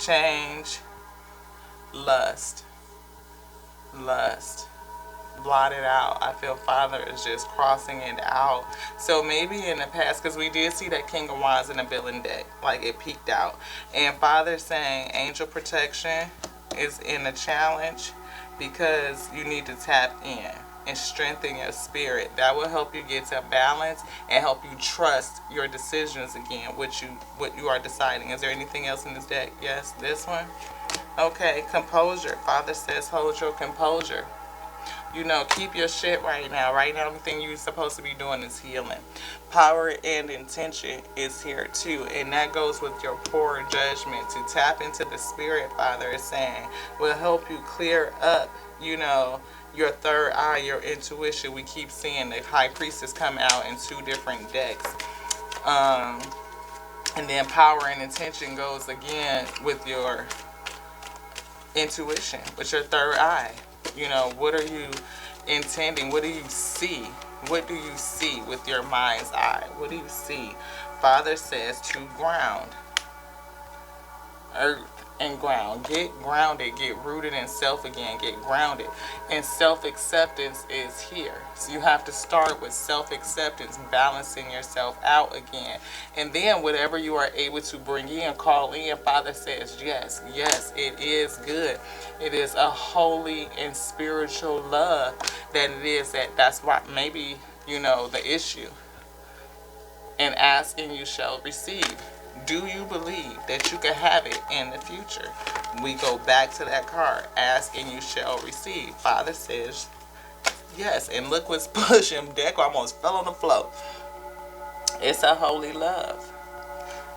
Change. Lust. Lust. blotted out. I feel Father is just crossing it out. So maybe in the past, because we did see that King of Wands in the billing deck, like it peeked out. And Father's saying angel protection is in a challenge because you need to tap in and strengthen your spirit. That will help you get to balance and help you trust your decisions again, what you are deciding. Is there anything else in this deck? Yes, this one. Okay, composure. Father says hold your composure. You know, keep your shit right now. Right now, everything you're supposed to be doing is healing. Power and intention is here too. And that goes with your poor judgment. To tap into the spirit, Father is saying, will help you clear up, you know, your third eye, your intuition. We keep seeing the High Priestess come out in 2 different decks. And then power and intention goes again with your intuition, with your third eye. You know, what are you intending? What do you see? What do you see with your mind's eye? What do you see? Father says to ground. Earth and ground. Get grounded. Get rooted in self again. Get grounded. And self-acceptance is here. So you have to start with self-acceptance, balancing yourself out again. And then whatever you are able to bring in, call in, Father says, yes, yes, it is good. It is a holy and spiritual love that it is. That's why maybe, you know, the issue. And ask and you shall receive. Do you believe that you can have it in the future? We go back to that card. Ask and you shall receive. Father says yes. And look what's pushing. Deck almost fell on the floor. It's a holy love.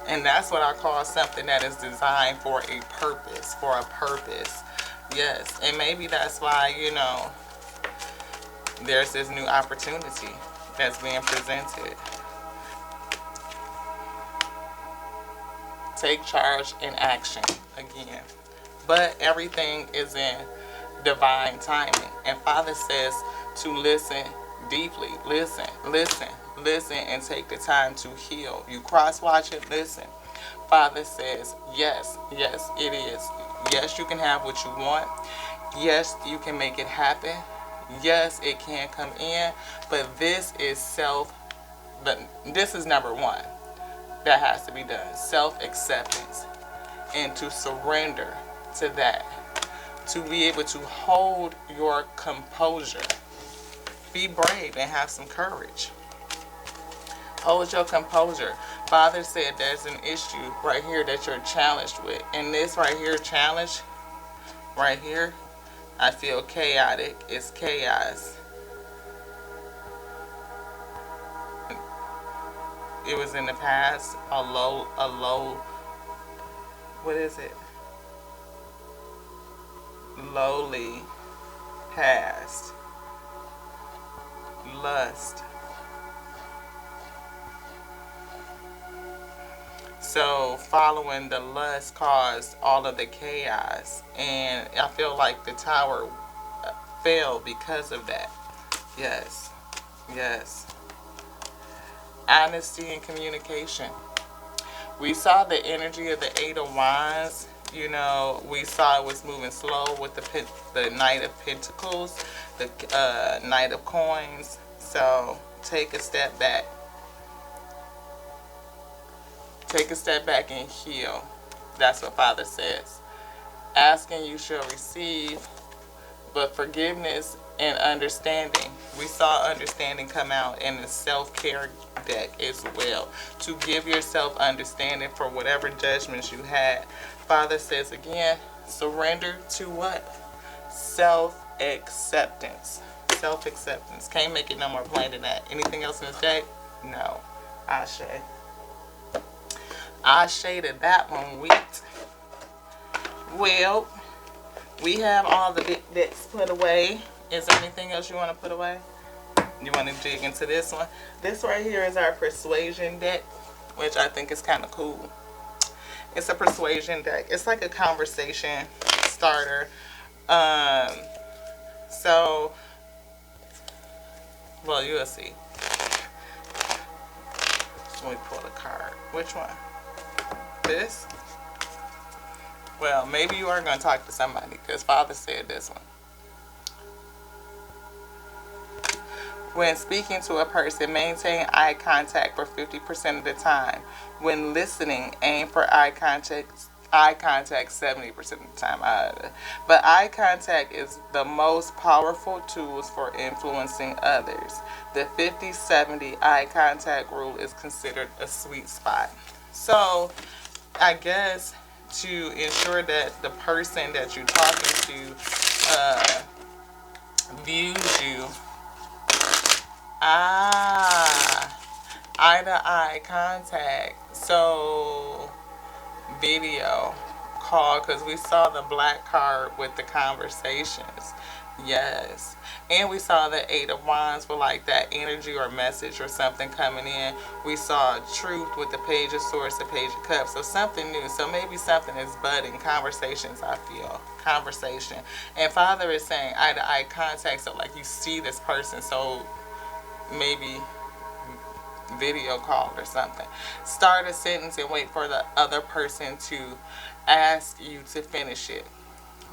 And that's what I call something that is designed for a purpose. For a purpose. Yes. And maybe that's why, you know, there's this new opportunity that's being presented. Take charge and action again. But everything is in divine timing. And Father says to listen deeply. Listen, listen, listen, and take the time to heal. You cross-watch it, listen. Father says, yes, yes, it is. Yes, you can have what you want. Yes, you can make it happen. Yes, it can come in. But this is this is number one. That has to be done. Self-acceptance. And to surrender to that. To be able to hold your composure. Be brave and have some courage. Hold your composure. Father said there's an issue right here that you're challenged with. And this right here, challenge, right here, I feel chaotic. It's chaos. It was in the past, a low, what is it? Lowly past. Lust. So following the lust caused all of the chaos. And I feel like the tower fell because of that. Yes. Yes. Honesty and communication. We saw the energy of the 8 of Wands. You know, we saw it was moving slow with the Knight of Pentacles, the Knight of Coins. So take a step back. Take a step back and heal. That's what Father says. Ask and you shall receive. But forgiveness and understanding. We saw understanding come out in the self-care deck as well. To give yourself understanding for whatever judgments you had. Father says again, surrender to what? Self-acceptance. Self-acceptance. Can't make it no more plain than that. Anything else in this deck? No. Ashe. Ashe to that one, wheat. Well, we have all the big decks put away. Is there anything else you want to put away? You want to dig into this one? This right here is our persuasion deck, which I think is kind of cool. It's a persuasion deck. It's like a conversation starter. So, well, you'll see. Let me pull a card. Which one? This? Well, maybe you are going to talk to somebody because Father said this one. When speaking to a person, maintain eye contact for 50% of the time. When listening, aim for eye contact 70% of the time. But eye contact is the most powerful tools for influencing others. The 50-70 eye contact rule is considered a sweet spot. So, I guess to ensure that the person that you're talking to uh, views you, ah, eye to eye contact. So, video call, because we saw the black card with the conversations. Yes. And we saw the Eight of Wands for like that energy or message or something coming in. We saw truth with the Page of Swords, the Page of Cups. So something new. So maybe something is budding. Conversations, I feel. Conversation. And Father is saying eye to eye contact. So like you see this person. So maybe video call or something. Start a sentence and wait for the other person to ask you to finish it.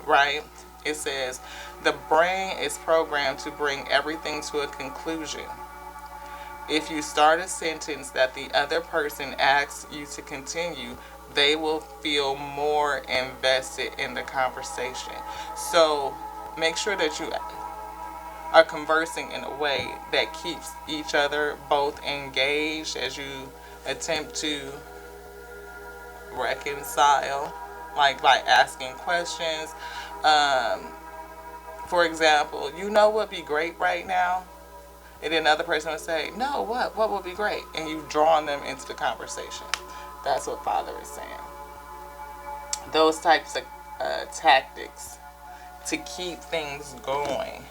Right? It says, the brain is programmed to bring everything to a conclusion. If you start a sentence that the other person asks you to continue, they will feel more invested in the conversation. So make sure that you are conversing in a way that keeps each other both engaged as you attempt to reconcile, like by asking questions. Um, for example, you know what would be great right now? And then another person would say, no, what? What would be great? And you've drawn them into the conversation. That's what Father is saying. Those types of tactics to keep things going.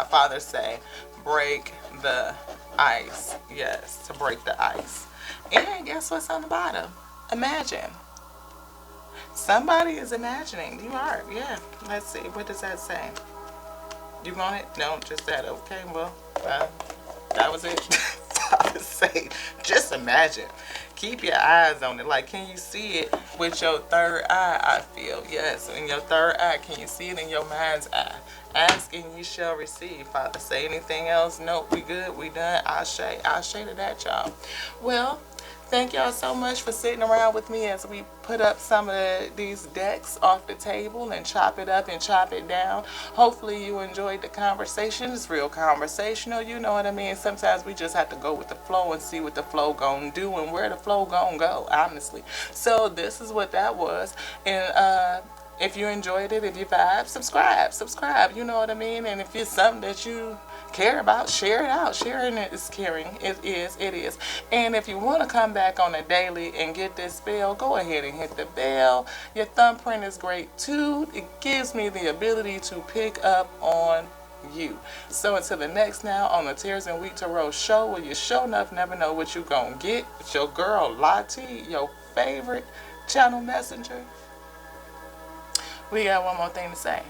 Father say, break the ice. Yes, to break the ice. And guess what's on the bottom? Imagine. Somebody is imagining. You are, yeah. Let's see. What does that say? You want it? No, just that. Okay, well, that was it. I would say, just imagine. Keep your eyes on it. Like, can you see it with your third eye? I feel, yes. In your third eye, can you see it in your mind's eye? Ask and you shall receive. Father, say anything else? Nope, we good. We done. Ashe to that, y'all. Well, thank y'all so much for sitting around with me as we put up some of these decks off the table and chop it up and chop it down. Hopefully you enjoyed the conversation. It's real conversational, you know what I mean? Sometimes we just have to go with the flow and see what the flow gonna do and where the flow gonna go, honestly. So this is what that was. And if you enjoyed it, if you vibe, subscribe, you know what I mean? And if it's something that you care about, share it out. Sharing it is caring. It is. And if you want to come back on a daily and get this bell, go ahead and hit the bell. Your thumbprint is great too. It gives me the ability to pick up on you. So until the next now on the Tears and Wheat Tarot show, where you show enough never know what you gonna get. It's your girl Lottie, your favorite channel messenger. We got one more thing to say.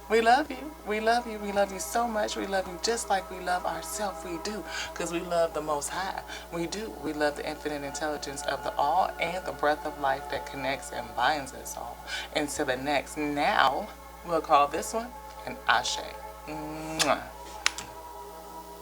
We love you. We love you. We love you so much. We love you just like we love ourselves. We do. Because we love the Most High. We do. We love the infinite intelligence of the all and the breath of life that connects and binds us all. And to the next now, we'll call this one an Ashe. Mwah.